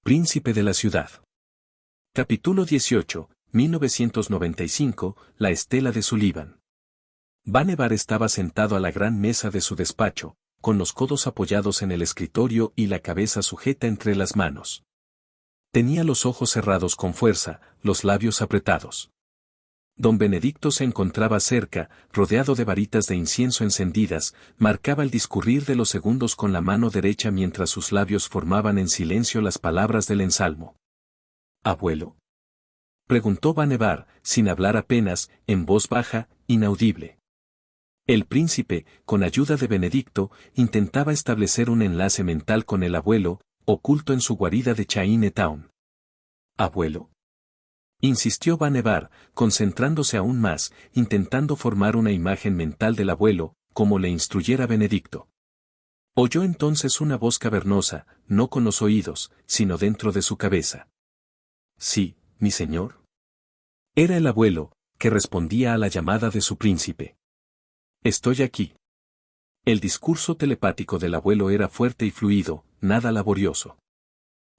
Príncipe de la ciudad. Capítulo 18, 1995, La estela de Sullivan. Vannevar estaba sentado a la gran mesa de su despacho, con los codos apoyados en el escritorio y la cabeza sujeta entre las manos. Tenía los ojos cerrados con fuerza, los labios apretados. Don Benedicto se encontraba cerca, rodeado de varitas de incienso encendidas, marcaba el discurrir de los segundos con la mano derecha mientras sus labios formaban en silencio las palabras del ensalmo. ¿Abuelo?, preguntó Vannevar, sin hablar apenas, en voz baja, inaudible. El príncipe, con ayuda de Benedicto, intentaba establecer un enlace mental con el abuelo, oculto en su guarida de Chinatown. ¿Abuelo?, insistió Vannevar, concentrándose aún más, intentando formar una imagen mental del abuelo, como le instruyera Benedicto. Oyó entonces una voz cavernosa, no con los oídos, sino dentro de su cabeza. Sí, mi señor. Era el abuelo, que respondía a la llamada de su príncipe. Estoy aquí. El discurso telepático del abuelo era fuerte y fluido, nada laborioso.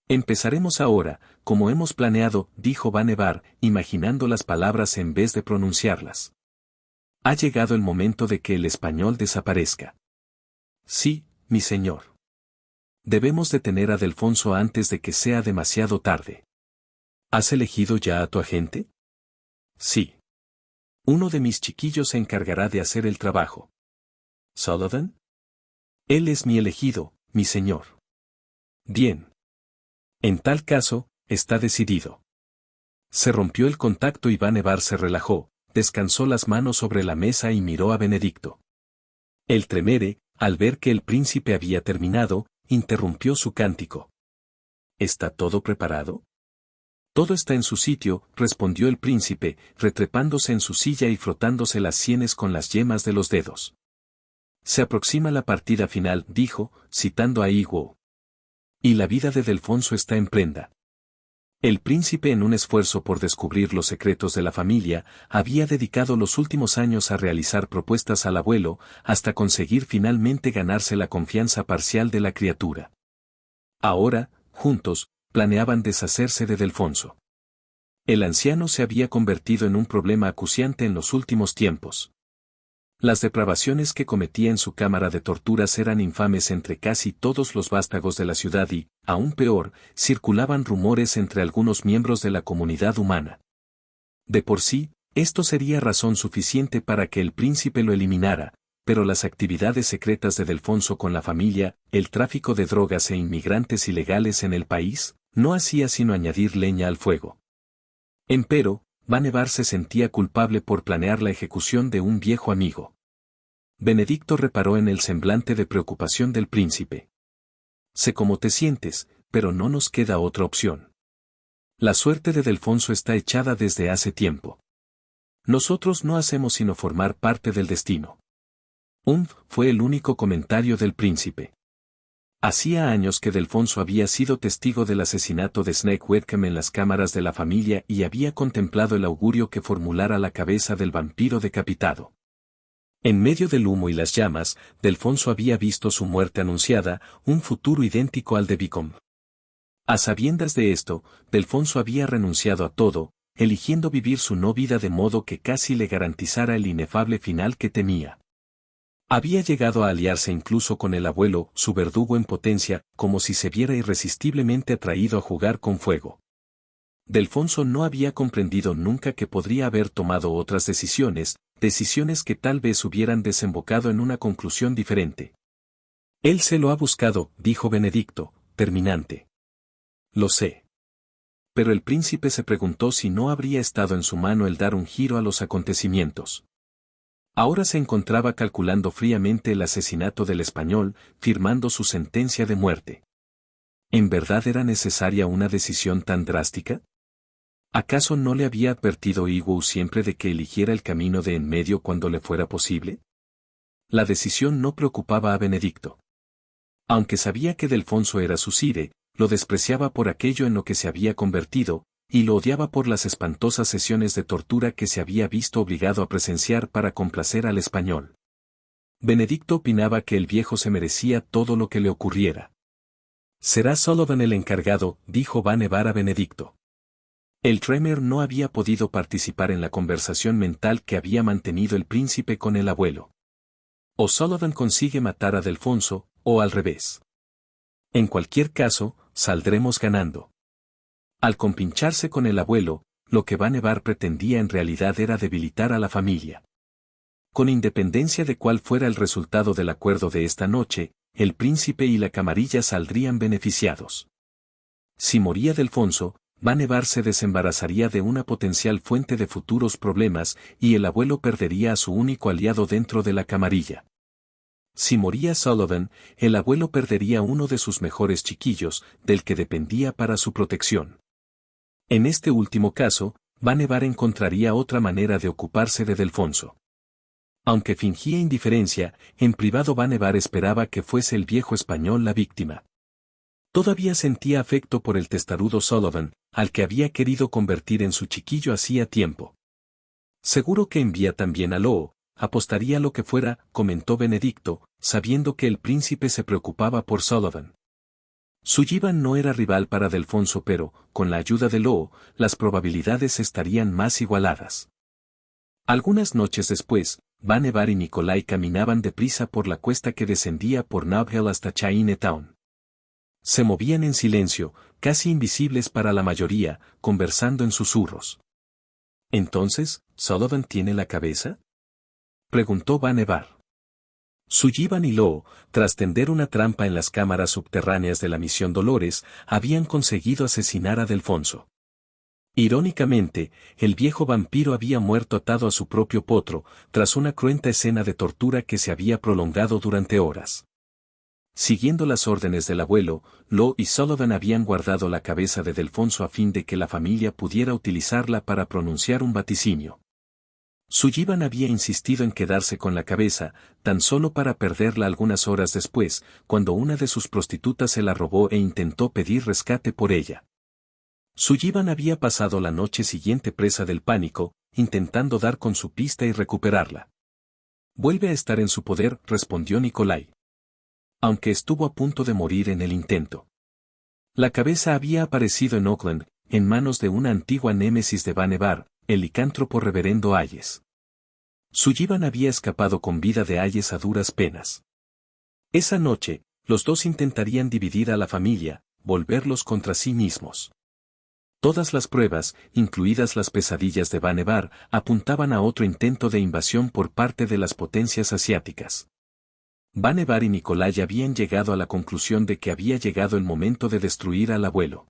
Empezaremos ahora, como hemos planeado, dijo Vannevar, imaginando las palabras en vez de pronunciarlas. Ha llegado el momento de que el español desaparezca. Sí, mi señor. Debemos detener a Delfonso antes de que sea demasiado tarde. ¿Has elegido ya a tu agente? Sí. Uno de mis chiquillos se encargará de hacer el trabajo. ¿Sullivan? Él es mi elegido, mi señor. Bien. En tal caso, está decidido. Se rompió el contacto y Vannevar se relajó, descansó las manos sobre la mesa y miró a Benedicto. El Tremere, al ver que el príncipe había terminado, interrumpió su cántico. ¿Está todo preparado? Todo está en su sitio, respondió el príncipe, retrepándose en su silla y frotándose las sienes con las yemas de los dedos. Se aproxima la partida final, dijo, citando a Igor. Y la vida de Delfonso está en prenda. El príncipe, en un esfuerzo por descubrir los secretos de la familia, había dedicado los últimos años a realizar propuestas al abuelo, hasta conseguir finalmente ganarse la confianza parcial de la criatura. Ahora, juntos, planeaban deshacerse de Delfonso. El anciano se había convertido en un problema acuciante en los últimos tiempos. Las depravaciones que cometía en su cámara de torturas eran infames entre casi todos los vástagos de la ciudad y, aún peor, circulaban rumores entre algunos miembros de la comunidad humana. De por sí, esto sería razón suficiente para que el príncipe lo eliminara, pero las actividades secretas de Delfonso con la familia, el tráfico de drogas e inmigrantes ilegales en el país, no hacía sino añadir leña al fuego. Empero, Vannevar se sentía culpable por planear la ejecución de un viejo amigo. Benedicto reparó en el semblante de preocupación del príncipe. Sé cómo te sientes, pero no nos queda otra opción. La suerte de Delfonso está echada desde hace tiempo. Nosotros no hacemos sino formar parte del destino. Fue el único comentario del príncipe. Hacía años que Delfonso había sido testigo del asesinato de Snake Wickham en las cámaras de la familia y había contemplado el augurio que formulara la cabeza del vampiro decapitado. En medio del humo y las llamas, Delfonso había visto su muerte anunciada, un futuro idéntico al de Wickham. A sabiendas de esto, Delfonso había renunciado a todo, eligiendo vivir su no vida de modo que casi le garantizara el inefable final que temía. Había llegado a aliarse incluso con el abuelo, su verdugo en potencia, como si se viera irresistiblemente atraído a jugar con fuego. Delfonso no había comprendido nunca que podría haber tomado otras decisiones que tal vez hubieran desembocado en una conclusión diferente. Él se lo ha buscado, dijo Benedicto, terminante. Lo sé. Pero el príncipe se preguntó si no habría estado en su mano el dar un giro a los acontecimientos. Ahora se encontraba calculando fríamente el asesinato del español, firmando su sentencia de muerte. ¿En verdad era necesaria una decisión tan drástica? ¿Acaso no le había advertido Igor siempre de que eligiera el camino de en medio cuando le fuera posible? La decisión no preocupaba a Benedicto. Aunque sabía que Delfonso era su sire, lo despreciaba por aquello en lo que se había convertido, y lo odiaba por las espantosas sesiones de tortura que se había visto obligado a presenciar para complacer al español. Benedicto opinaba que el viejo se merecía todo lo que le ocurriera. Será Sullivan el encargado, dijo Vannevar a Benedicto. El Tremere no había podido participar en la conversación mental que había mantenido el príncipe con el abuelo. O Sullivan consigue matar a Delfonso, o al revés. En cualquier caso, saldremos ganando. Al compincharse con el abuelo, lo que Vannevar pretendía en realidad era debilitar a la familia. Con independencia de cuál fuera el resultado del acuerdo de esta noche, el príncipe y la camarilla saldrían beneficiados. Si moría Delfonso, Vannevar se desembarazaría de una potencial fuente de futuros problemas y el abuelo perdería a su único aliado dentro de la camarilla. Si moría Sullivan, el abuelo perdería uno de sus mejores chiquillos, del que dependía para su protección. En este último caso, Vannevar encontraría otra manera de ocuparse de Delfonso. Aunque fingía indiferencia, en privado Vannevar esperaba que fuese el viejo español la víctima. Todavía sentía afecto por el testarudo Sullivan, al que había querido convertir en su chiquillo hacía tiempo. Seguro que envía también a Loo, apostaría lo que fuera, comentó Benedicto, sabiendo que el príncipe se preocupaba por Sullivan. Sullivan no era rival para Delfonso pero, con la ayuda de Loo, las probabilidades estarían más igualadas. Algunas noches después, Vannevar y Nicolai caminaban deprisa por la cuesta que descendía por Nobhill hasta Chinatown. Se movían en silencio, casi invisibles para la mayoría, conversando en susurros. ¿Entonces, Sullivan tiene la cabeza?, preguntó Vannevar. Sullivan y Loo, tras tender una trampa en las cámaras subterráneas de la Misión Dolores, habían conseguido asesinar a Delfonso. Irónicamente, el viejo vampiro había muerto atado a su propio potro, tras una cruenta escena de tortura que se había prolongado durante horas. Siguiendo las órdenes del abuelo, Loo y Sullivan habían guardado la cabeza de Delfonso a fin de que la familia pudiera utilizarla para pronunciar un vaticinio. Sullivan había insistido en quedarse con la cabeza, tan solo para perderla algunas horas después, cuando una de sus prostitutas se la robó e intentó pedir rescate por ella. Sullivan había pasado la noche siguiente presa del pánico, intentando dar con su pista y recuperarla. Vuelve a estar en su poder, respondió Nicolai. Aunque estuvo a punto de morir en el intento. La cabeza había aparecido en Auckland, en manos de una antigua némesis de Vannevar, el licántropo reverendo Hayes. Sullivan había escapado con vida de Hayes a duras penas. Esa noche, los dos intentarían dividir a la familia, volverlos contra sí mismos. Todas las pruebas, incluidas las pesadillas de Vannevar, apuntaban a otro intento de invasión por parte de las potencias asiáticas. Vannevar y Nicolai habían llegado a la conclusión de que había llegado el momento de destruir al abuelo.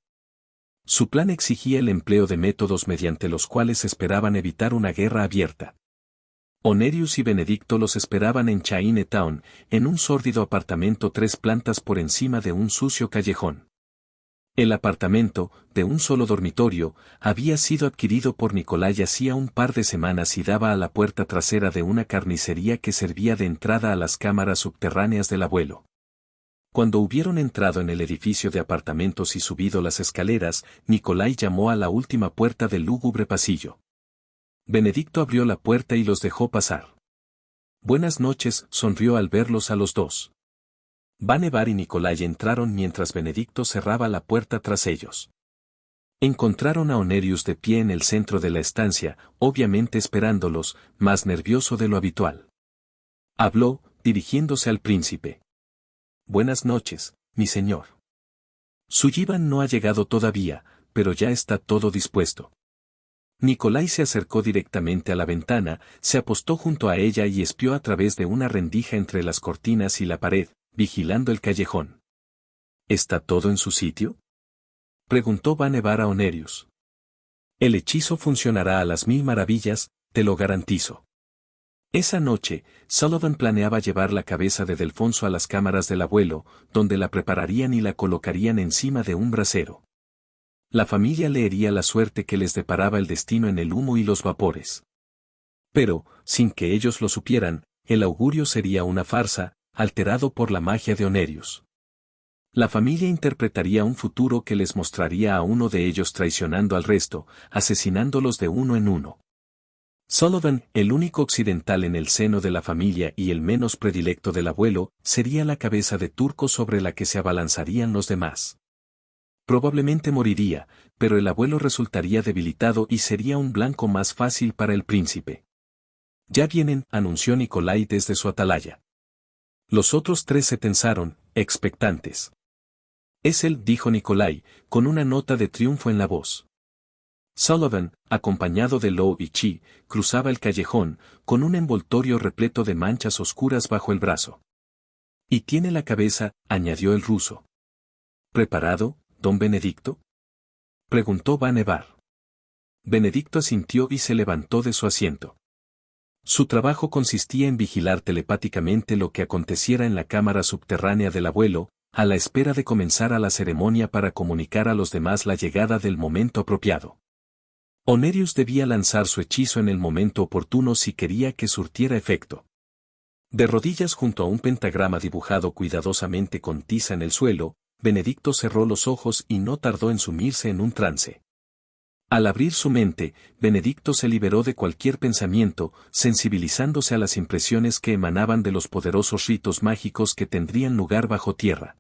Su plan exigía el empleo de métodos mediante los cuales esperaban evitar una guerra abierta. Honorius y Benedicto los esperaban en Chinatown, en un sórdido apartamento 3 plantas por encima de un sucio callejón. El apartamento, de un solo dormitorio, había sido adquirido por Nicolai hacía un par de semanas y daba a la puerta trasera de una carnicería que servía de entrada a las cámaras subterráneas del abuelo. Cuando hubieron entrado en el edificio de apartamentos y subido las escaleras, Nicolai llamó a la última puerta del lúgubre pasillo. Benedicto abrió la puerta y los dejó pasar. Buenas noches, sonrió al verlos a los dos. Vannevar y Nicolai entraron mientras Benedicto cerraba la puerta tras ellos. Encontraron a Honorius de pie en el centro de la estancia, obviamente esperándolos, más nervioso de lo habitual. Habló, dirigiéndose al príncipe. Buenas noches, mi señor. Sullivan no ha llegado todavía, pero ya está todo dispuesto. Nicolai se acercó directamente a la ventana, se apostó junto a ella y espió a través de una rendija entre las cortinas y la pared, vigilando el callejón. ¿Está todo en su sitio?, preguntó Vannevar a Honorius. El hechizo funcionará a las 1000 maravillas, te lo garantizo. Esa noche, Sullivan planeaba llevar la cabeza de Delfonso a las cámaras del abuelo, donde la prepararían y la colocarían encima de un brasero. La familia leería la suerte que les deparaba el destino en el humo y los vapores. Pero, sin que ellos lo supieran, el augurio sería una farsa, alterado por la magia de Honorius. La familia interpretaría un futuro que les mostraría a uno de ellos traicionando al resto, asesinándolos de uno en uno. Sullivan, el único occidental en el seno de la familia y el menos predilecto del abuelo, sería la cabeza de turco sobre la que se abalanzarían los demás. Probablemente moriría, pero el abuelo resultaría debilitado y sería un blanco más fácil para el príncipe. Ya vienen, anunció Nikolai desde su atalaya. Los otros tres se tensaron, expectantes. Es él, dijo Nikolai, con una nota de triunfo en la voz. Sullivan, acompañado de Lo y Chi, cruzaba el callejón, con un envoltorio repleto de manchas oscuras bajo el brazo. Y tiene la cabeza, añadió el ruso. ¿Preparado, don Benedicto? Preguntó Vannevar. Benedicto asintió y se levantó de su asiento. Su trabajo consistía en vigilar telepáticamente lo que aconteciera en la cámara subterránea del abuelo, a la espera de comenzar a la ceremonia para comunicar a los demás la llegada del momento apropiado. Onerius debía lanzar su hechizo en el momento oportuno si quería que surtiera efecto. De rodillas junto a un pentagrama dibujado cuidadosamente con tiza en el suelo, Benedicto cerró los ojos y no tardó en sumirse en un trance. Al abrir su mente, Benedicto se liberó de cualquier pensamiento, sensibilizándose a las impresiones que emanaban de los poderosos ritos mágicos que tendrían lugar bajo tierra.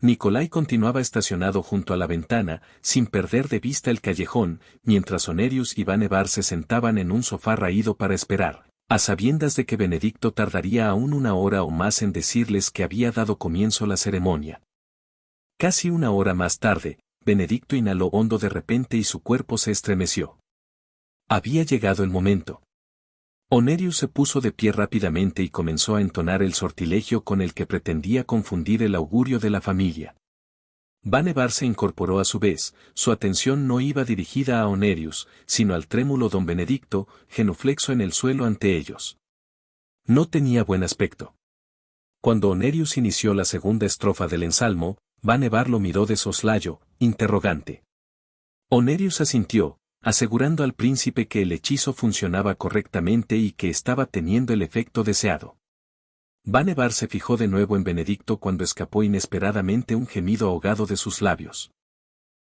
Nikolai continuaba estacionado junto a la ventana, sin perder de vista el callejón, mientras Onerius y Vannevar se sentaban en un sofá raído para esperar, a sabiendas de que Benedicto tardaría aún una hora o más en decirles que había dado comienzo la ceremonia. Casi una hora más tarde, Benedicto inhaló hondo de repente y su cuerpo se estremeció. Había llegado el momento. Onerius se puso de pie rápidamente y comenzó a entonar el sortilegio con el que pretendía confundir el augurio de la familia. Vannevar se incorporó a su vez, su atención no iba dirigida a Onerius, sino al trémulo don Benedicto, genuflexo en el suelo ante ellos. No tenía buen aspecto. Cuando Onerius inició la segunda estrofa del ensalmo, Vannevar lo miró de soslayo, interrogante. Onerius asintió, asegurando al príncipe que el hechizo funcionaba correctamente y que estaba teniendo el efecto deseado. Vannevar se fijó de nuevo en Benedicto cuando escapó inesperadamente un gemido ahogado de sus labios.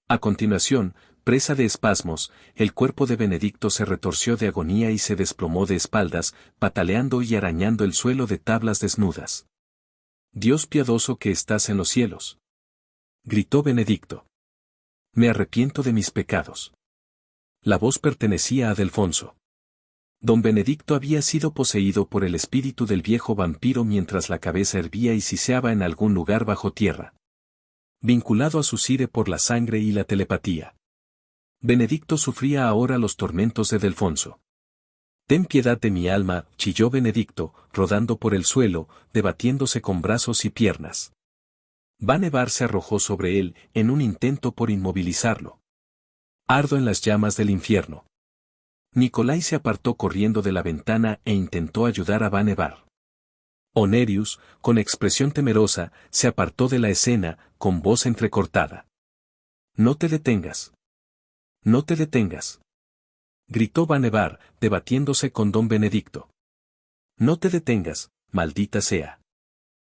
A continuación, presa de espasmos, el cuerpo de Benedicto se retorció de agonía y se desplomó de espaldas, pataleando y arañando el suelo de tablas desnudas. «Dios piadoso que estás en los cielos», gritó Benedicto. «Me arrepiento de mis pecados». La voz pertenecía a Delfonso. Don Benedicto había sido poseído por el espíritu del viejo vampiro mientras la cabeza hervía y siseaba en algún lugar bajo tierra. Vinculado a su sire por la sangre y la telepatía. Benedicto sufría ahora los tormentos de Delfonso. «Ten piedad de mi alma», chilló Benedicto, rodando por el suelo, debatiéndose con brazos y piernas. Vannevar se arrojó sobre él, en un intento por inmovilizarlo. «Ardo en las llamas del infierno». Nikolai se apartó corriendo de la ventana e intentó ayudar a Vannevar. Onerius, con expresión temerosa, se apartó de la escena, con voz entrecortada. «No te detengas. No te detengas», gritó Vannevar, debatiéndose con don Benedicto. «No te detengas, maldita sea».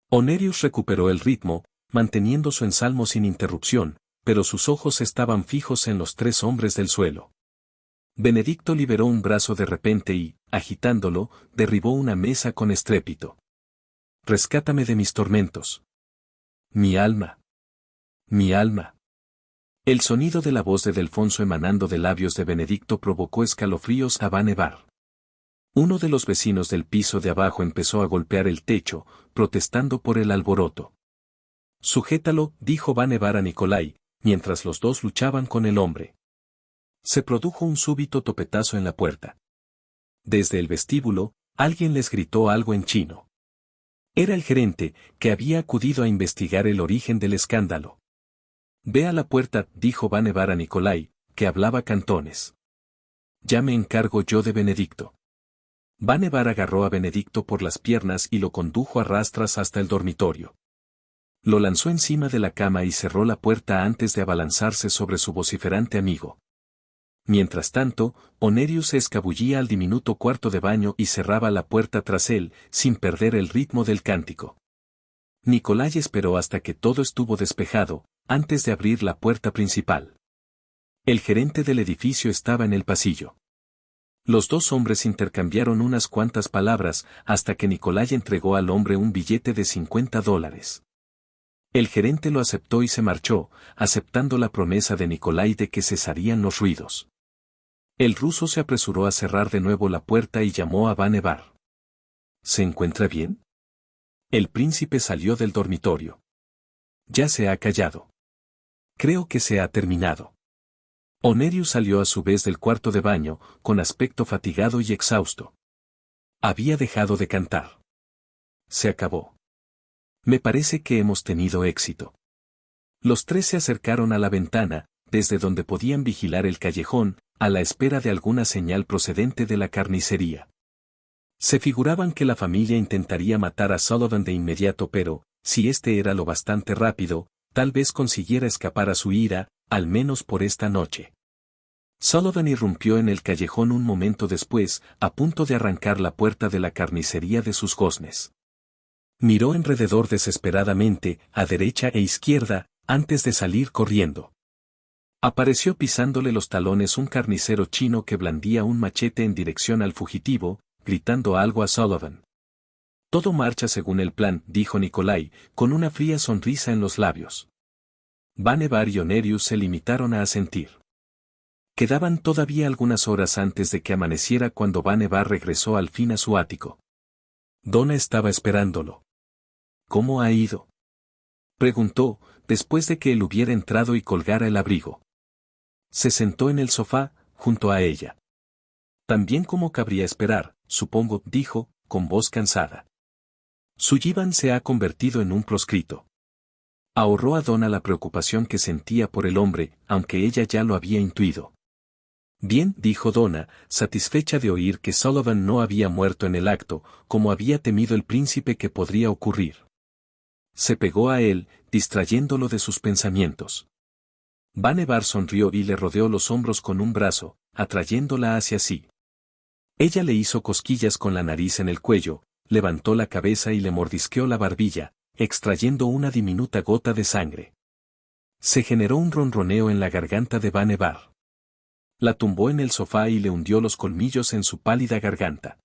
Onerius recuperó el ritmo, manteniendo su ensalmo sin interrupción, pero sus ojos estaban fijos en los tres hombres del suelo. Benedicto liberó un brazo de repente y, agitándolo, derribó una mesa con estrépito. «Rescátame de mis tormentos. Mi alma. Mi alma». El sonido de la voz de Delfonso emanando de labios de Benedicto provocó escalofríos a Vannevar. Uno de los vecinos del piso de abajo empezó a golpear el techo, protestando por el alboroto. «Sujétalo», dijo Vannevar a Nikolai, mientras los dos luchaban con el hombre. Se produjo un súbito topetazo en la puerta. Desde el vestíbulo, alguien les gritó algo en chino. Era el gerente, que había acudido a investigar el origen del escándalo. «Ve a la puerta», dijo Vannevar a Nikolai, que hablaba cantones. «Ya me encargo yo de Benedicto». Vannevar agarró a Benedicto por las piernas y lo condujo a rastras hasta el dormitorio. Lo lanzó encima de la cama y cerró la puerta antes de abalanzarse sobre su vociferante amigo. Mientras tanto, Onerius se escabullía al diminuto cuarto de baño y cerraba la puerta tras él, sin perder el ritmo del cántico. Nikolai esperó hasta que todo estuvo despejado, antes de abrir la puerta principal. El gerente del edificio estaba en el pasillo. Los dos hombres intercambiaron unas cuantas palabras hasta que Nikolai entregó al hombre un billete de $50. El gerente lo aceptó y se marchó, aceptando la promesa de Nikolai de que cesarían los ruidos. El ruso se apresuró a cerrar de nuevo la puerta y llamó a Vannevar. ¿Se encuentra bien? El príncipe salió del dormitorio. Ya se ha callado. Creo que se ha terminado. Onerius salió a su vez del cuarto de baño, con aspecto fatigado y exhausto. Había dejado de cantar. Se acabó. Me parece que hemos tenido éxito. Los tres se acercaron a la ventana, desde donde podían vigilar el callejón, a la espera de alguna señal procedente de la carnicería. Se figuraban que la familia intentaría matar a Sullivan de inmediato, pero, si este era lo bastante rápido, tal vez consiguiera escapar a su ira, al menos por esta noche. Sullivan irrumpió en el callejón un momento después, a punto de arrancar la puerta de la carnicería de sus goznes. Miró alrededor desesperadamente, a derecha e izquierda, antes de salir corriendo. Apareció pisándole los talones un carnicero chino que blandía un machete en dirección al fugitivo, gritando algo a Sullivan. Todo marcha según el plan, dijo Nikolai, con una fría sonrisa en los labios. Vannevar y Onerius se limitaron a asentir. Quedaban todavía algunas horas antes de que amaneciera cuando Vannevar regresó al fin a su ático. Donna estaba esperándolo. ¿Cómo ha ido?, preguntó, después de que él hubiera entrado y colgara el abrigo. Se sentó en el sofá, junto a ella. También como cabría esperar, supongo, dijo, con voz cansada. Sullivan se ha convertido en un proscrito. Ahorró a Donna la preocupación que sentía por el hombre, aunque ella ya lo había intuido. Bien, dijo Donna, satisfecha de oír que Sullivan no había muerto en el acto, como había temido el príncipe que podría ocurrir. Se pegó a él, distrayéndolo de sus pensamientos. Vannevar sonrió y le rodeó los hombros con un brazo, atrayéndola hacia sí. Ella le hizo cosquillas con la nariz en el cuello, levantó la cabeza y le mordisqueó la barbilla, extrayendo una diminuta gota de sangre. Se generó un ronroneo en la garganta de Vannevar. La tumbó en el sofá y le hundió los colmillos en su pálida garganta.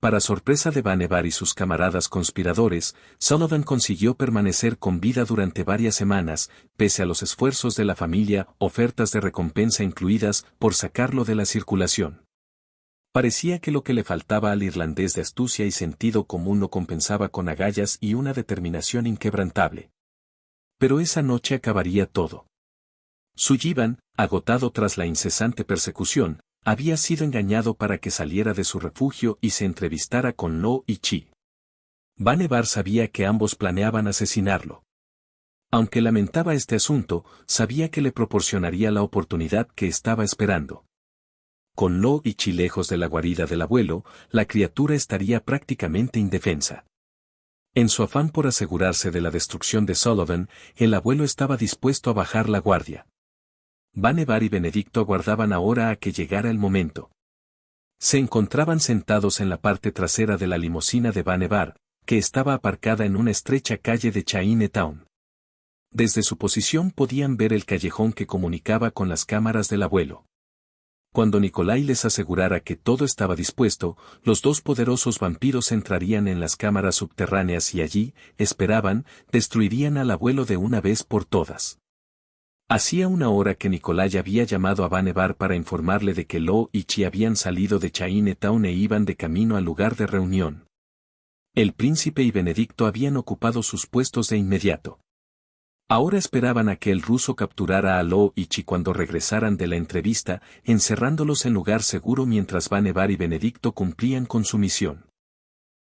Para sorpresa de Vannevar y sus camaradas conspiradores, Sullivan consiguió permanecer con vida durante varias semanas, pese a los esfuerzos de la familia, ofertas de recompensa incluidas, por sacarlo de la circulación. Parecía que lo que le faltaba al irlandés de astucia y sentido común lo compensaba con agallas y una determinación inquebrantable. Pero esa noche acabaría todo. Sullivan, agotado tras la incesante persecución, había sido engañado para que saliera de su refugio y se entrevistara con Lo y Chi. Vannevar sabía que ambos planeaban asesinarlo. Aunque lamentaba este asunto, sabía que le proporcionaría la oportunidad que estaba esperando. Con Lo y Chi lejos de la guarida del abuelo, la criatura estaría prácticamente indefensa. En su afán por asegurarse de la destrucción de Sullivan, el abuelo estaba dispuesto a bajar la guardia. Vannevar y Benedicto aguardaban ahora a que llegara el momento. Se encontraban sentados en la parte trasera de la limusina de Vannevar, que estaba aparcada en una estrecha calle de Chinatown. Desde su posición podían ver el callejón que comunicaba con las cámaras del abuelo. Cuando Nikolai les asegurara que todo estaba dispuesto, los dos poderosos vampiros entrarían en las cámaras subterráneas y allí, esperaban, destruirían al abuelo de una vez por todas. Hacía una hora que Nikolai había llamado a Vannevar para informarle de que Lo y Chi habían salido de Chinatown e iban de camino al lugar de reunión. El príncipe y Benedicto habían ocupado sus puestos de inmediato. Ahora esperaban a que el ruso capturara a Lo y Chi cuando regresaran de la entrevista, encerrándolos en lugar seguro mientras Vannevar y Benedicto cumplían con su misión.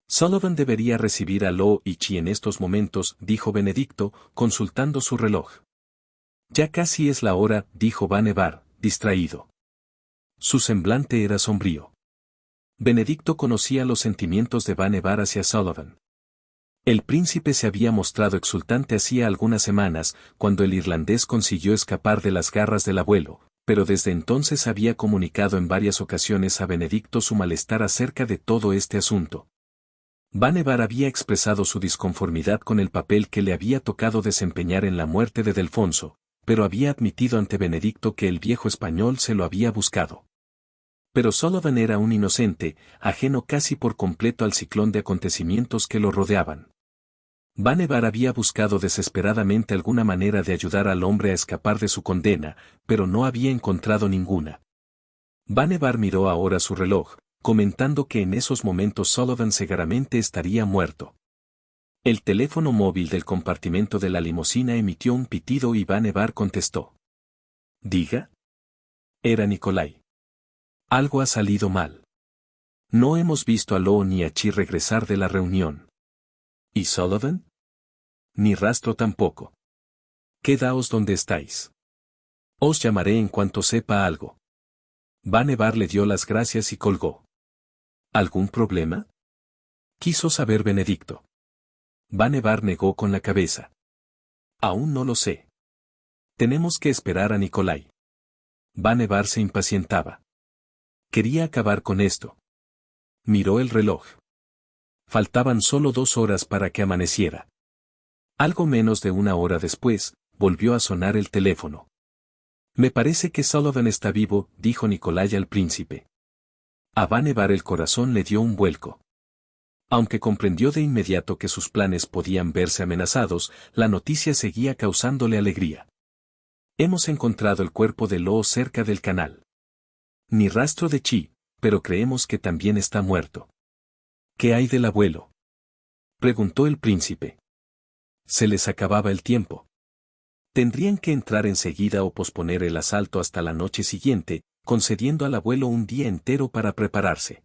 Sullivan debería recibir a Lo y Chi en estos momentos, dijo Benedicto, consultando su reloj. Ya casi es la hora, dijo Vannevar, distraído. Su semblante era sombrío. Benedicto conocía los sentimientos de Vannevar hacia Sullivan. El príncipe se había mostrado exultante hacía algunas semanas, cuando el irlandés consiguió escapar de las garras del abuelo, pero desde entonces había comunicado en varias ocasiones a Benedicto su malestar acerca de todo este asunto. Vannevar había expresado su disconformidad con el papel que le había tocado desempeñar en la muerte de Delfonso, pero había admitido ante Benedicto que el viejo español se lo había buscado. Pero Sullivan era un inocente, ajeno casi por completo al ciclón de acontecimientos que lo rodeaban. Vannevar había buscado desesperadamente alguna manera de ayudar al hombre a escapar de su condena, pero no había encontrado ninguna. Vannevar miró ahora su reloj, comentando que en esos momentos Sullivan seguramente estaría muerto. El teléfono móvil del compartimento de la limusina emitió un pitido y Vannevar contestó. «Diga». Era Nikolai. «Algo ha salido mal. No hemos visto a Lo ni a Chi regresar de la reunión». «¿Y Sullivan?» «Ni rastro tampoco». «Quedaos donde estáis. Os llamaré en cuanto sepa algo». Vannevar le dio las gracias y colgó. «¿Algún problema?», quiso saber Benedicto. Vannevar negó con la cabeza. «Aún no lo sé. Tenemos que esperar a Nikolai». Vannevar se impacientaba. Quería acabar con esto. Miró el reloj. Faltaban solo 2 horas para que amaneciera. Algo menos de 1 hora después, volvió a sonar el teléfono. «Me parece que Sullivan está vivo», dijo Nikolai al príncipe. A Vannevar el corazón le dio un vuelco. Aunque comprendió de inmediato que sus planes podían verse amenazados, la noticia seguía causándole alegría. «Hemos encontrado el cuerpo de Lo cerca del canal. Ni rastro de Chi, pero creemos que también está muerto». «¿Qué hay del abuelo?», preguntó el príncipe. Se les acababa el tiempo. Tendrían que entrar enseguida o posponer el asalto hasta la noche siguiente, concediendo al abuelo un día entero para prepararse.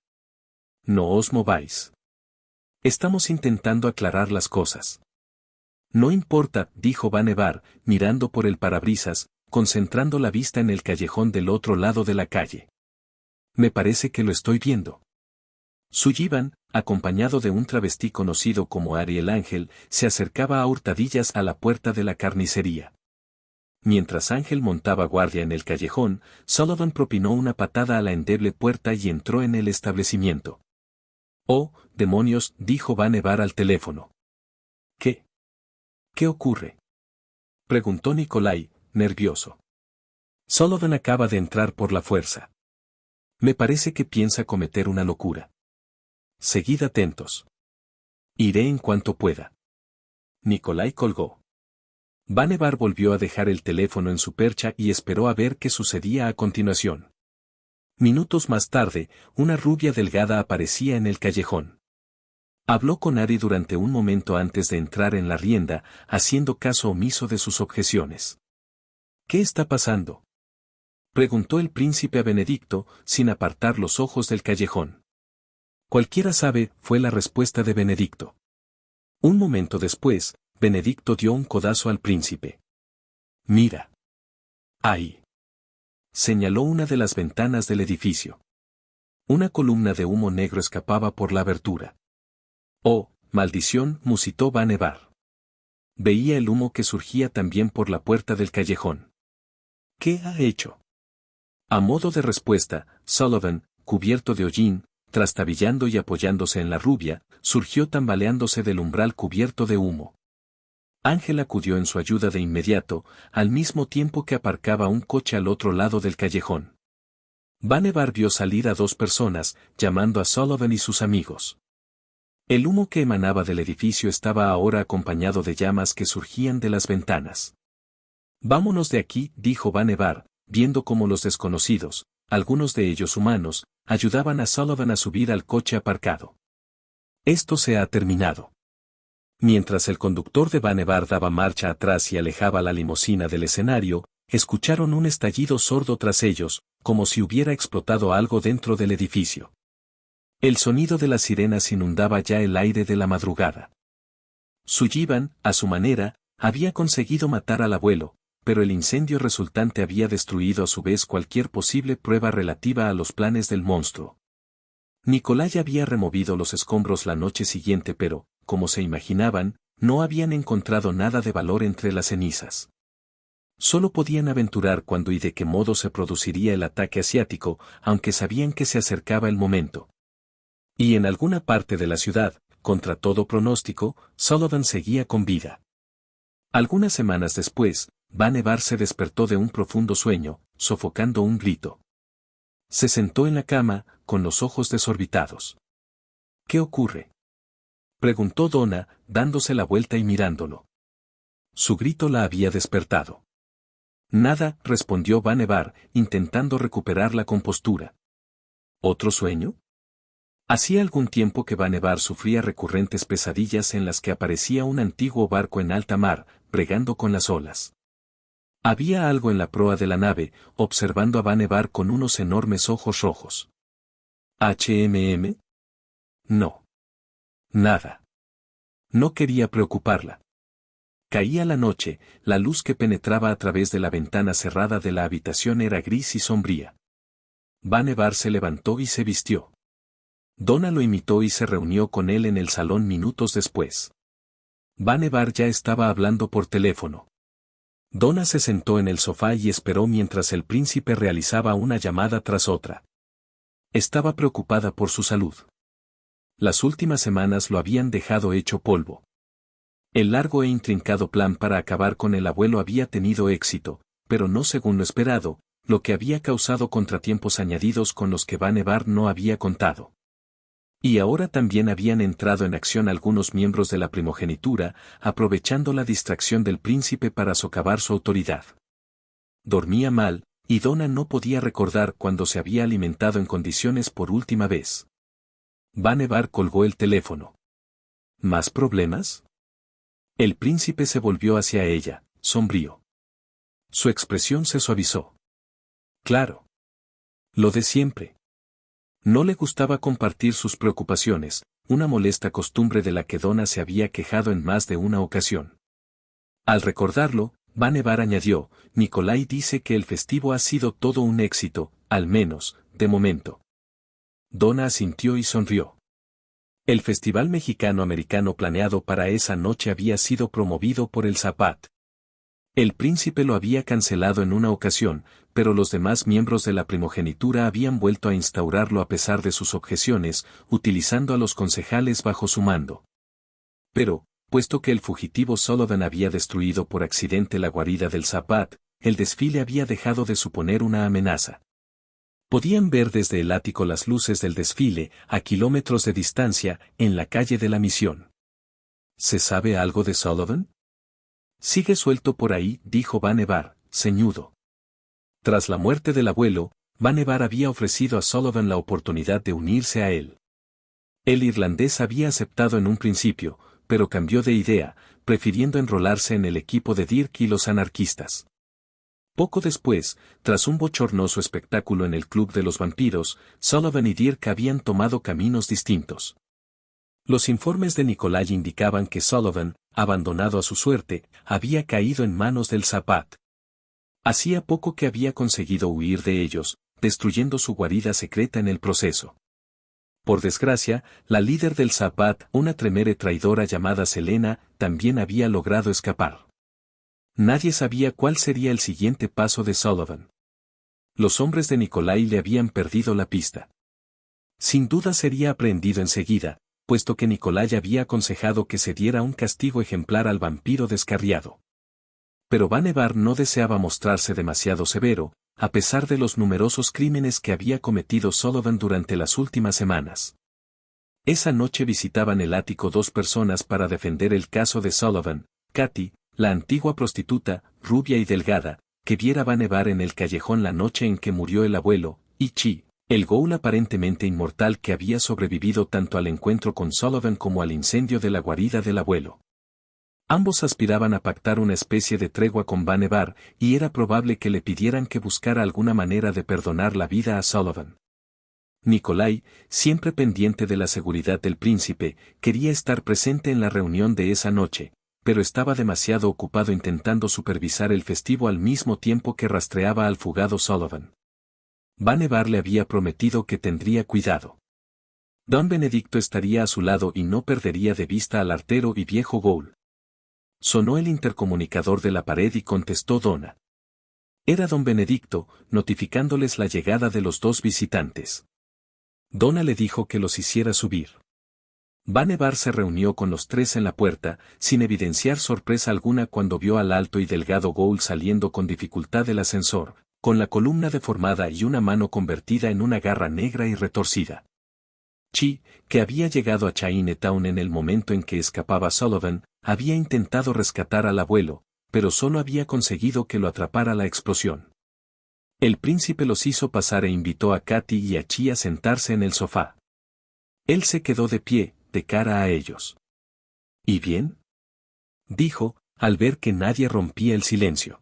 «No os mováis. Estamos intentando aclarar las cosas». «No importa», dijo Vannevar, mirando por el parabrisas, concentrando la vista en el callejón del otro lado de la calle. «Me parece que lo estoy viendo». Sullivan, acompañado de un travesti conocido como Ari el Ángel, se acercaba a hurtadillas a la puerta de la carnicería. Mientras Ángel montaba guardia en el callejón, Sullivan propinó una patada a la endeble puerta y entró en el establecimiento. «Oh, demonios», dijo Vannevar al teléfono. «¿Qué? ¿Qué ocurre?», preguntó Nikolai, nervioso. «Sullivan acaba de entrar por la fuerza. Me parece que piensa cometer una locura. Seguid atentos. Iré en cuanto pueda». Nikolai colgó. Vannevar volvió a dejar el teléfono en su percha y esperó a ver qué sucedía a continuación. Minutos más tarde, una rubia delgada aparecía en el callejón. Habló con Ari durante un momento antes de entrar en la rienda, haciendo caso omiso de sus objeciones. «¿Qué está pasando?», preguntó el príncipe a Benedicto, sin apartar los ojos del callejón. «Cualquiera sabe», fue la respuesta de Benedicto. Un momento después, Benedicto dio un codazo al príncipe. «Mira. Ahí». Señaló una de las ventanas del edificio. Una columna de humo negro escapaba por la abertura. «Oh, maldición», musitó Vannevar. Veía el humo que surgía también por la puerta del callejón. «¿Qué ha hecho?». A modo de respuesta, Sullivan, cubierto de hollín, trastabillando y apoyándose en la rubia, surgió tambaleándose del umbral cubierto de humo. Ángel acudió en su ayuda de inmediato, al mismo tiempo que aparcaba un coche al otro lado del callejón. Vannevar vio salir a 2 personas, llamando a Sullivan y sus amigos. El humo que emanaba del edificio estaba ahora acompañado de llamas que surgían de las ventanas. «Vámonos de aquí», dijo Vannevar, viendo cómo los desconocidos, algunos de ellos humanos, ayudaban a Sullivan a subir al coche aparcado. «Esto se ha terminado». Mientras el conductor de Vannevar daba marcha atrás y alejaba la limusina del escenario, escucharon un estallido sordo tras ellos, como si hubiera explotado algo dentro del edificio. El sonido de las sirenas inundaba ya el aire de la madrugada. Sullivan, a su manera, había conseguido matar al abuelo, pero el incendio resultante había destruido a su vez cualquier posible prueba relativa a los planes del monstruo. Nikolai había removido los escombros la noche siguiente pero, como se imaginaban, no habían encontrado nada de valor entre las cenizas. Solo podían aventurar cuándo y de qué modo se produciría el ataque asiático, aunque sabían que se acercaba el momento. Y en alguna parte de la ciudad, contra todo pronóstico, Sullivan seguía con vida. Algunas semanas después, Vannevar se despertó de un profundo sueño, sofocando un grito. Se sentó en la cama, con los ojos desorbitados. ¿Qué ocurre?, preguntó Donna, dándose la vuelta y mirándolo. Su grito la había despertado. Nada, respondió Vannevar, intentando recuperar la compostura. ¿Otro sueño? Hacía algún tiempo que Vannevar sufría recurrentes pesadillas en las que aparecía un antiguo barco en alta mar, bregando con las olas. Había algo en la proa de la nave, observando a Vannevar con unos enormes ojos rojos. ¿HMM? No. Nada. No quería preocuparla. Caía la noche, la luz que penetraba a través de la ventana cerrada de la habitación era gris y sombría. Vannevar se levantó y se vistió. Donna lo imitó y se reunió con él en el salón minutos después. Vannevar ya estaba hablando por teléfono. Donna se sentó en el sofá y esperó mientras el príncipe realizaba una llamada tras otra. Estaba preocupada por su salud. Las últimas semanas lo habían dejado hecho polvo. El largo e intrincado plan para acabar con el abuelo había tenido éxito, pero no según lo esperado, lo que había causado contratiempos añadidos con los que Vannevar no había contado. Y ahora también habían entrado en acción algunos miembros de la primogenitura, aprovechando la distracción del príncipe para socavar su autoridad. Dormía mal, y Donna no podía recordar cuándo se había alimentado en condiciones por última vez. Vannevar colgó el teléfono. ¿Más problemas? El príncipe se volvió hacia ella, sombrío. Su expresión se suavizó. Claro. Lo de siempre. No le gustaba compartir sus preocupaciones, una molesta costumbre de la que Donna se había quejado en más de una ocasión. Al recordarlo, Vannevar añadió, Nikolai dice que el festivo ha sido todo un éxito, al menos, de momento. Donna asintió y sonrió. El festival mexicano-americano planeado para esa noche había sido promovido por el Zapat. El príncipe lo había cancelado en una ocasión, pero los demás miembros de la primogenitura habían vuelto a instaurarlo a pesar de sus objeciones, utilizando a los concejales bajo su mando. Pero, puesto que el fugitivo Sullivan había destruido por accidente la guarida del Zapat, el desfile había dejado de suponer una amenaza. Podían ver desde el ático las luces del desfile, a kilómetros de distancia, en la calle de la Misión. ¿Se sabe algo de Sullivan? Sigue suelto por ahí, dijo Vannevar, ceñudo. Tras la muerte del abuelo, Vannevar había ofrecido a Sullivan la oportunidad de unirse a él. El irlandés había aceptado en un principio, pero cambió de idea, prefiriendo enrolarse en el equipo de Dirk y los anarquistas. Poco después, tras un bochornoso espectáculo en el Club de los Vampiros, Sullivan y Dirk habían tomado caminos distintos. Los informes de Nikolai indicaban que Sullivan, abandonado a su suerte, había caído en manos del Zapat. Hacía poco que había conseguido huir de ellos, destruyendo su guarida secreta en el proceso. Por desgracia, la líder del Zapat, una tremere traidora llamada Selena, también había logrado escapar. Nadie sabía cuál sería el siguiente paso de Sullivan. Los hombres de Nikolai le habían perdido la pista. Sin duda sería aprehendido enseguida, puesto que Nikolai había aconsejado que se diera un castigo ejemplar al vampiro descarriado. Pero Vannevar no deseaba mostrarse demasiado severo, a pesar de los numerosos crímenes que había cometido Sullivan durante las últimas semanas. Esa noche visitaban el ático dos personas para defender el caso de Sullivan, Katy, la antigua prostituta, rubia y delgada, que viera a Vannevar en el callejón la noche en que murió el abuelo, y Chi, el ghoul aparentemente inmortal que había sobrevivido tanto al encuentro con Sullivan como al incendio de la guarida del abuelo. Ambos aspiraban a pactar una especie de tregua con Vannevar, y era probable que le pidieran que buscara alguna manera de perdonar la vida a Sullivan. Nikolai, siempre pendiente de la seguridad del príncipe, quería estar presente en la reunión de esa noche, pero estaba demasiado ocupado intentando supervisar el festivo al mismo tiempo que rastreaba al fugado Sullivan. Vannevar le había prometido que tendría cuidado. Don Benedicto estaría a su lado y no perdería de vista al artero y viejo ghoul. Sonó el intercomunicador de la pared y contestó Donna. Era don Benedicto, notificándoles la llegada de los dos visitantes. Donna le dijo que los hiciera subir. Vannevar se reunió con los tres en la puerta, sin evidenciar sorpresa alguna cuando vio al alto y delgado ghoul saliendo con dificultad del ascensor, con la columna deformada y una mano convertida en una garra negra y retorcida. Chi, que había llegado a Chinatown en el momento en que escapaba Sullivan, había intentado rescatar al abuelo, pero solo había conseguido que lo atrapara la explosión. El príncipe los hizo pasar e invitó a Katy y a Chi a sentarse en el sofá. Él se quedó de pie, de cara a ellos. ¿Y bien?, dijo, al ver que nadie rompía el silencio.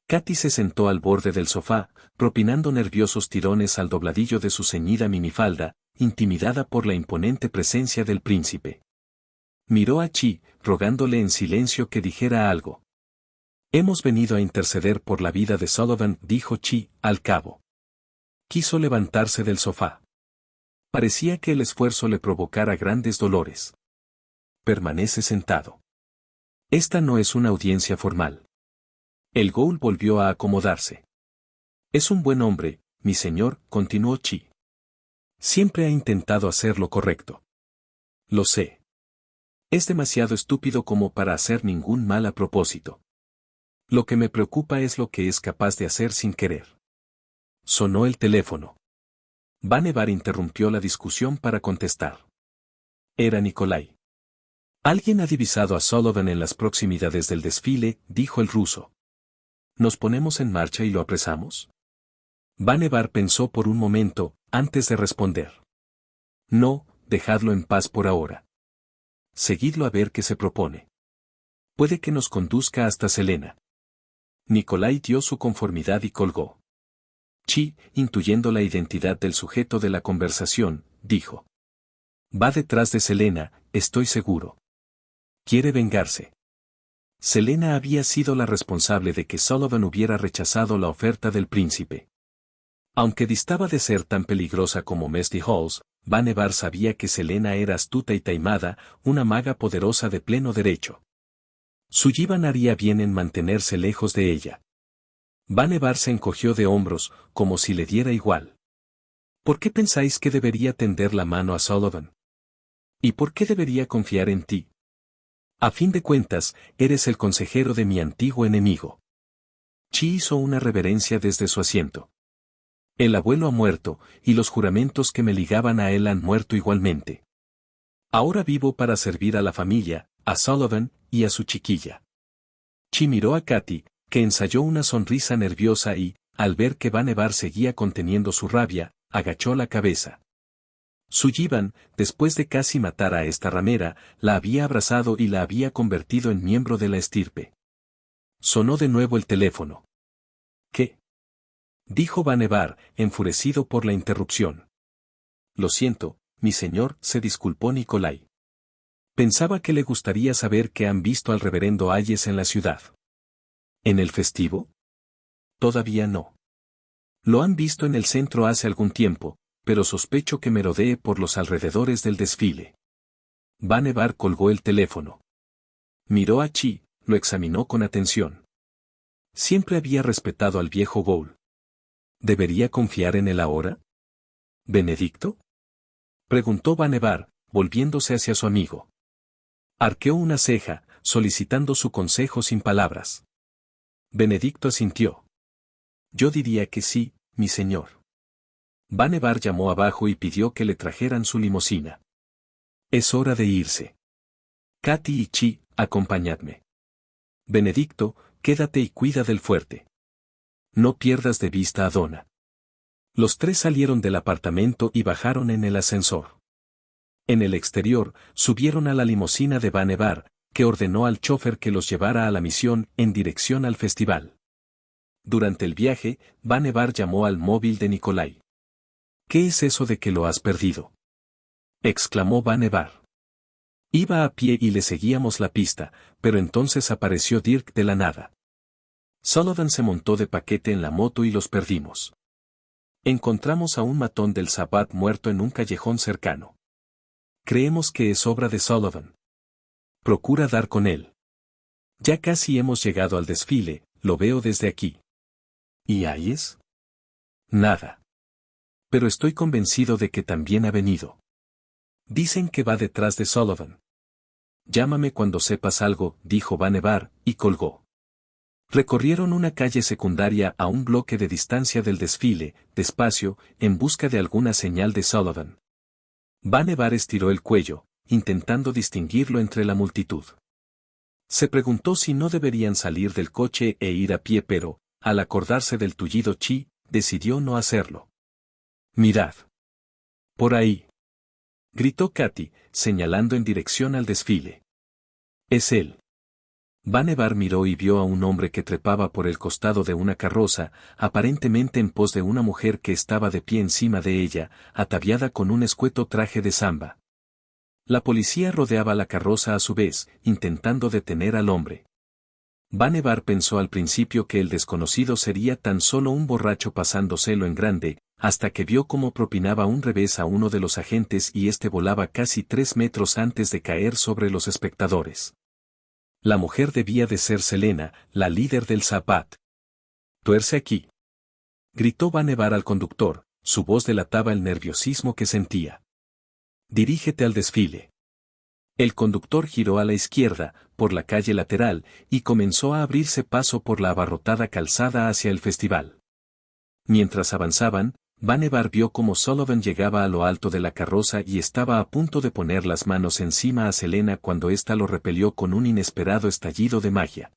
Katy se sentó al borde del sofá, propinando nerviosos tirones al dobladillo de su ceñida minifalda, intimidada por la imponente presencia del príncipe. Miró a Chi, rogándole en silencio que dijera algo. Hemos venido a interceder por la vida de Sullivan, dijo Chi, al cabo. Quiso levantarse del sofá. Parecía que el esfuerzo le provocara grandes dolores. Permanece sentado. Esta no es una audiencia formal. El Ghoul volvió a acomodarse. Es un buen hombre, mi señor, continuó Chi. Siempre ha intentado hacer lo correcto. Lo sé. Es demasiado estúpido como para hacer ningún mal a propósito. Lo que me preocupa es lo que es capaz de hacer sin querer. Sonó el teléfono. Vannevar interrumpió la discusión para contestar. Era Nikolai. Alguien ha divisado a Sullivan en las proximidades del desfile, dijo el ruso. ¿Nos ponemos en marcha y lo apresamos? Vannevar pensó por un momento, antes de responder. No, dejadlo en paz por ahora. Seguidlo a ver qué se propone. Puede que nos conduzca hasta Selena. Nikolai dio su conformidad y colgó. Chi, intuyendo la identidad del sujeto de la conversación, dijo. Va detrás de Selena, estoy seguro. Quiere vengarse. Selena había sido la responsable de que Sullivan hubiera rechazado la oferta del príncipe. Aunque distaba de ser tan peligrosa como Misty Halls, Vannevar sabía que Selena era astuta y taimada, una maga poderosa de pleno derecho. Sullivan haría bien en mantenerse lejos de ella. Vannevar se encogió de hombros, como si le diera igual. ¿Por qué pensáis que debería tender la mano a Sullivan? ¿Y por qué debería confiar en ti? A fin de cuentas, eres el consejero de mi antiguo enemigo. Chi hizo una reverencia desde su asiento. El abuelo ha muerto, y los juramentos que me ligaban a él han muerto igualmente. Ahora vivo para servir a la familia, a Sullivan, y a su chiquilla. Chi miró a Katy, que ensayó una sonrisa nerviosa y, al ver que Vannevar seguía conteniendo su rabia, agachó la cabeza. Sullivan, después de casi matar a esta ramera, la había abrazado y la había convertido en miembro de la estirpe. Sonó de nuevo el teléfono. ¿Qué? Dijo Vannevar, enfurecido por la interrupción. Lo siento, mi señor, se disculpó Nikolai. Pensaba que le gustaría saber que han visto al reverendo Hayes en la ciudad. ¿En el festivo? Todavía no. Lo han visto en el centro hace algún tiempo, pero sospecho que merodee por los alrededores del desfile. Vannevar colgó el teléfono. Miró a Chi, lo examinó con atención. Siempre había respetado al viejo Ghoul. ¿Debería confiar en él ahora? ¿Benedicto? Preguntó Vannevar, volviéndose hacia su amigo. Arqueó una ceja, solicitando su consejo sin palabras. Benedicto asintió. Yo diría que sí, mi señor. Vannevar llamó abajo y pidió que le trajeran su limusina. Es hora de irse. Katy y Chi, acompañadme. Benedicto, quédate y cuida del fuerte. No pierdas de vista a Donna. Los tres salieron del apartamento y bajaron en el ascensor. En el exterior, subieron a la limusina de Vannevar, que ordenó al chofer que los llevara a la misión en dirección al festival. Durante el viaje, Vannevar llamó al móvil de Nikolai. ¿Qué es eso de que lo has perdido?, exclamó Vannevar. Iba a pie y le seguíamos la pista, pero entonces apareció Dirk de la nada. Sullivan se montó de paquete en la moto y los perdimos. Encontramos a un matón del Sabbath muerto en un callejón cercano. Creemos que es obra de Sullivan. Procura dar con él. Ya casi hemos llegado al desfile, lo veo desde aquí. ¿Y Hayes? Nada. Pero estoy convencido de que también ha venido. Dicen que va detrás de Sullivan. Llámame cuando sepas algo, dijo Vannevar, y colgó. Recorrieron una calle secundaria a un bloque de distancia del desfile, despacio, en busca de alguna señal de Sullivan. Vannevar estiró el cuello, intentando distinguirlo entre la multitud. Se preguntó si no deberían salir del coche e ir a pie, pero, al acordarse del tullido Chi, decidió no hacerlo. «Mirad. Por ahí», gritó Katy, señalando en dirección al desfile. «Es él». Vannevar miró y vio a un hombre que trepaba por el costado de una carroza, aparentemente en pos de una mujer que estaba de pie encima de ella, ataviada con un escueto traje de samba. La policía rodeaba la carroza a su vez, intentando detener al hombre. Vannevar pensó al principio que el desconocido sería tan solo un borracho pasándoselo en grande, hasta que vio cómo propinaba un revés a uno de los agentes y éste volaba casi 3 metros antes de caer sobre los espectadores. La mujer debía de ser Selena, la líder del Zapad. «Tuerce aquí», gritó Vannevar al conductor, su voz delataba el nerviosismo que sentía. «Dirígete al desfile». El conductor giró a la izquierda, por la calle lateral, y comenzó a abrirse paso por la abarrotada calzada hacia el festival. Mientras avanzaban, Vannevar vio cómo Sullivan llegaba a lo alto de la carroza y estaba a punto de poner las manos encima a Selena cuando ésta lo repelió con un inesperado estallido de magia.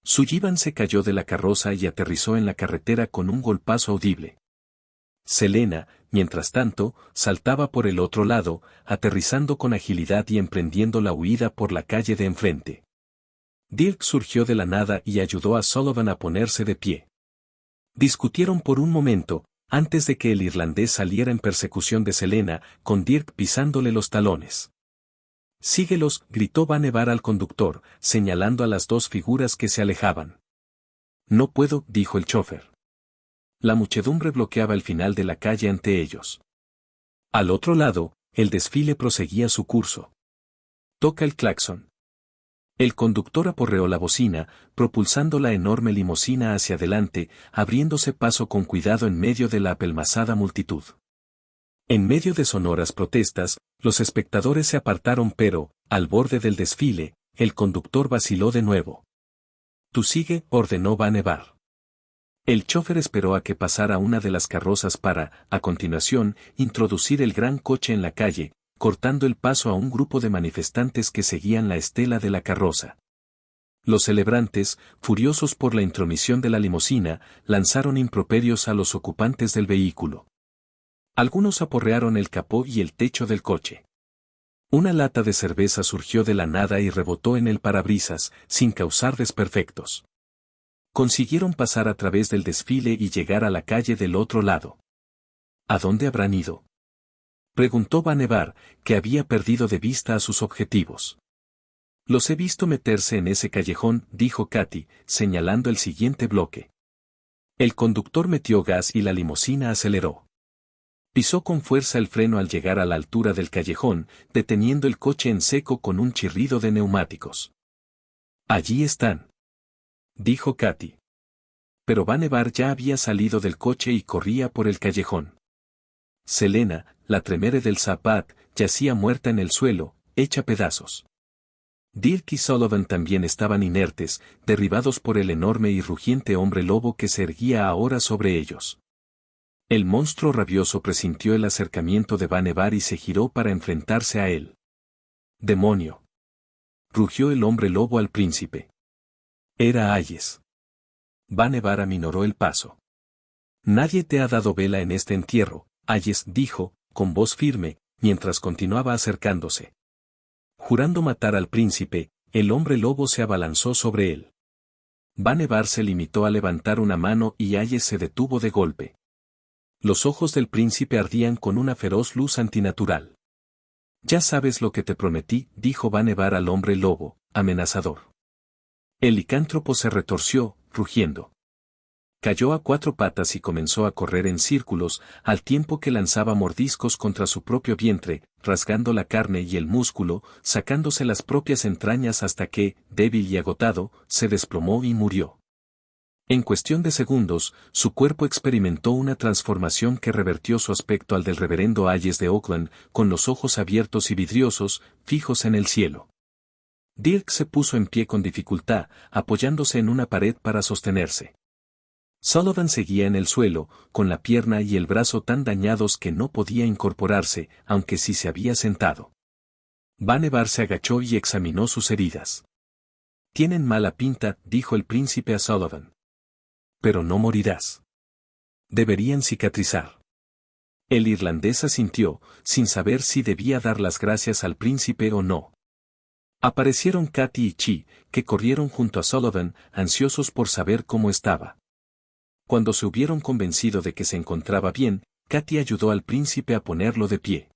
Sullivan se cayó de la carroza y aterrizó en la carretera con un golpazo audible. Selena, mientras tanto, saltaba por el otro lado, aterrizando con agilidad y emprendiendo la huida por la calle de enfrente. Dirk surgió de la nada y ayudó a Sullivan a ponerse de pie. Discutieron por un momento, antes de que el irlandés saliera en persecución de Selena, con Dirk pisándole los talones. «Síguelos», gritó Vannevar al conductor, señalando a las dos figuras que se alejaban. «No puedo», dijo el chofer. La muchedumbre bloqueaba el final de la calle ante ellos. Al otro lado, el desfile proseguía su curso. «Toca el claxon». El conductor aporreó la bocina, propulsando la enorme limusina hacia adelante, abriéndose paso con cuidado en medio de la apelmazada multitud. En medio de sonoras protestas, los espectadores se apartaron pero, al borde del desfile, el conductor vaciló de nuevo. «Tú sigue», ordenó Vannevar. El chofer esperó a que pasara una de las carrozas para, a continuación, introducir el gran coche en la calle, cortando el paso a un grupo de manifestantes que seguían la estela de la carroza. Los celebrantes, furiosos por la intromisión de la limusina, lanzaron improperios a los ocupantes del vehículo. Algunos aporrearon el capó y el techo del coche. Una lata de cerveza surgió de la nada y rebotó en el parabrisas, sin causar desperfectos. Consiguieron pasar a través del desfile y llegar a la calle del otro lado. ¿A dónde habrán ido?, preguntó Vannevar, que había perdido de vista a sus objetivos. «Los he visto meterse en ese callejón», dijo Katy, señalando el siguiente bloque. El conductor metió gas y la limusina aceleró. Pisó con fuerza el freno al llegar a la altura del callejón, deteniendo el coche en seco con un chirrido de neumáticos. «Allí están», dijo Katy. Pero Vannevar ya había salido del coche y corría por el callejón. Selena, la tremere del Zapad, yacía muerta en el suelo, hecha pedazos. Dirk y Sullivan también estaban inertes, derribados por el enorme y rugiente hombre lobo que se erguía ahora sobre ellos. El monstruo rabioso presintió el acercamiento de Vannevar y se giró para enfrentarse a él. «¡Demonio!», rugió el hombre lobo al príncipe. Era Hayes. Vannevar aminoró el paso. «Nadie te ha dado vela en este entierro», Hayes dijo, con voz firme, mientras continuaba acercándose. Jurando matar al príncipe, el hombre lobo se abalanzó sobre él. Vannevar se limitó a levantar una mano y Hayes se detuvo de golpe. Los ojos del príncipe ardían con una feroz luz antinatural. «Ya sabes lo que te prometí», dijo Vannevar al hombre lobo, amenazador. El licántropo se retorció, rugiendo. Cayó a 4 patas y comenzó a correr en círculos, al tiempo que lanzaba mordiscos contra su propio vientre, rasgando la carne y el músculo, sacándose las propias entrañas hasta que, débil y agotado, se desplomó y murió. En cuestión de segundos, su cuerpo experimentó una transformación que revertió su aspecto al del reverendo Hayes de Oakland, con los ojos abiertos y vidriosos, fijos en el cielo. Dirk se puso en pie con dificultad, apoyándose en una pared para sostenerse. Sullivan seguía en el suelo, con la pierna y el brazo tan dañados que no podía incorporarse, aunque sí se había sentado. Vannevar se agachó y examinó sus heridas. Tienen mala pinta, dijo el príncipe a Sullivan. Pero no morirás. Deberían cicatrizar. El irlandés asintió, sin saber si debía dar las gracias al príncipe o no. Aparecieron Katy y Chi, que corrieron junto a Sullivan, ansiosos por saber cómo estaba. Cuando se hubieron convencido de que se encontraba bien, Katy ayudó al príncipe a ponerlo de pie.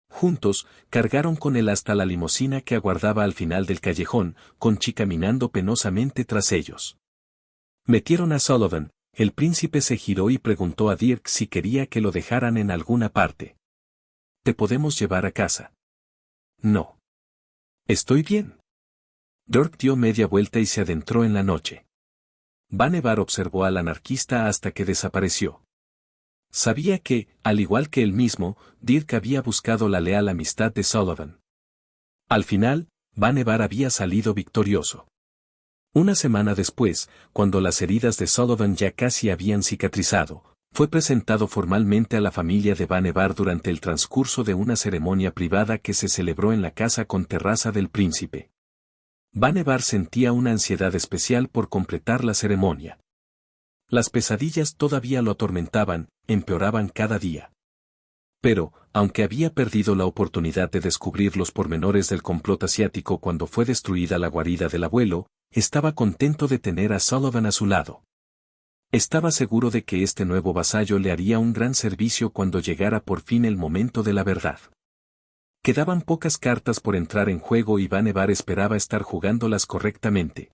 Juntos, cargaron con él hasta la limusina que aguardaba al final del callejón, con Chi caminando penosamente tras ellos. Metieron a Sullivan, el príncipe se giró y preguntó a Dirk si quería que lo dejaran en alguna parte. ¿Te podemos llevar a casa? No. Estoy bien. Dirk dio media vuelta y se adentró en la noche. Vannevar observó al anarquista hasta que desapareció. Sabía que, al igual que él mismo, Dirk había buscado la leal amistad de Sullivan. Al final, Vannevar había salido victorioso. Una semana después, cuando las heridas de Sullivan ya casi habían cicatrizado, fue presentado formalmente a la familia de Vannevar durante el transcurso de una ceremonia privada que se celebró en la casa con terraza del príncipe. Vannevar sentía una ansiedad especial por completar la ceremonia. Las pesadillas todavía lo atormentaban, empeoraban cada día. Pero, aunque había perdido la oportunidad de descubrir los pormenores del complot asiático cuando fue destruida la guarida del abuelo, estaba contento de tener a Sullivan a su lado. Estaba seguro de que este nuevo vasallo le haría un gran servicio cuando llegara por fin el momento de la verdad. Quedaban pocas cartas por entrar en juego y Vannevar esperaba estar jugándolas correctamente.